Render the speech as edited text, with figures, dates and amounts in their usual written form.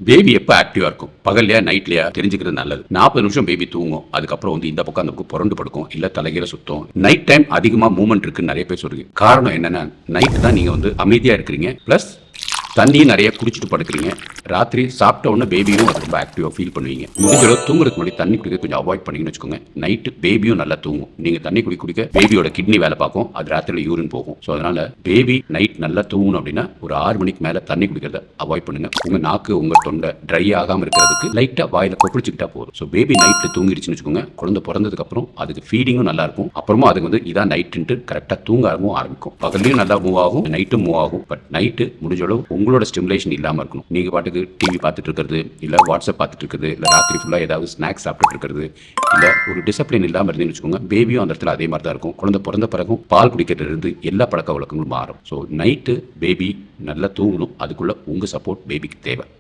Baby எப்போ ஆக்டிவா இருக்கும், பகல்லையா நைட்லையா தெரிஞ்சுக்கிறது நல்லது. 40 நிமிஷம் பேபி தூங்கும், அதுக்கப்புறம் வந்து இந்த பக்கம் அந்த பக்கம் புரண்டு படுக்கும், இல்ல தலைகீழ சுத்தும். நைட் டைம் அதிகமா மூவ்மெண்ட் இருக்குன்னு நிறைய பேர் சொல்றீங்க. காரணம் என்னன்னா, நைட் தான் நீங்க வந்து அமைதியா இருக்கிறீங்க, பிளஸ் தண்ணியும் நிறைய குடிச்சிட்டு படுக்கிறீங்க. ராத்திரி சாப்பிட்ட உடனே பேபியும் அது ரொம்ப ஆக்டிவா ஃபீல் பண்ணுவீங்க. முடிஞ்ச தூங்குறதுக்கு முன்னாடி தண்ணி குடிக்க கொஞ்சம் அவாய்ட் பண்ணீங்கன்னு வச்சுக்கோங்க. நைட்டு பேபியும் நல்லா தூங்கும். நீங்க தண்ணி குடிக்க பேபியோட கிட்னி வேலை பார்க்கும், அது ராத்திரில யூரின் போகும். ஸோ அதனால பேபி நைட் நல்லா தூங்கணும் அப்படின்னா ஒரு 6 மணிக்கு மேல தண்ணி குடிக்கிறத அவாய்ட் பண்ணுங்க. உங்க நாக்கு உங்க தொண்டை ட்ரை ஆகாம இருக்கிறதுக்கு லைட்டா வாயில கொப்பளிச்சுக்கிட்டா போதும். ஸோ பேபி நைட்ல தூங்கிடுச்சுன்னு வச்சுக்கோங்க, குழந்தை பிறந்ததுக்கு அப்புறம் அதுக்கு ஃபீடிங்கும் நல்லா இருக்கும். அப்புறமா அதுக்கு வந்து இதான் நைட்டு கரெக்டா தூங்க ஆரம்பிக்கும். பகல்லையும் நல்லா மூவ் ஆகும், நைட்டும் மூவ் ஆகும். பட் நைட்டு முடிஞ்ச அளவு உங்களோட ஸ்டிமுலேஷன் இல்லாம இருக்கணும். நீங்க பாட்டுக்கு டிவி பார்த்துட்டு இருக்கிறது, இல்ல வாட்ஸ்அப் பார்த்துட்டு இருக்கிறது, இல்ல ராத்திரி ஃபுல்லா ஏதாவது ஸ்நாக்ஸ் சாப்பிட்டு இருக்கிறது, இல்ல ஒரு டிசிப்ளின் இல்லாம இருந்துன்னு வச்சுக்கோங்க, பேபியும் அந்த இடத்துல அதே மாதிரி தான் இருக்கும். குழந்தை பிறந்த பிறகும் பால் குடிக்கிறது இருந்து எல்லா பழக்க வழக்கங்களும் மாறும். ஸோ நைட்டு பேபி நல்லா தூங்கணும், அதுக்குள்ள உங்க சப்போர்ட் பேபிக்கு தேவை.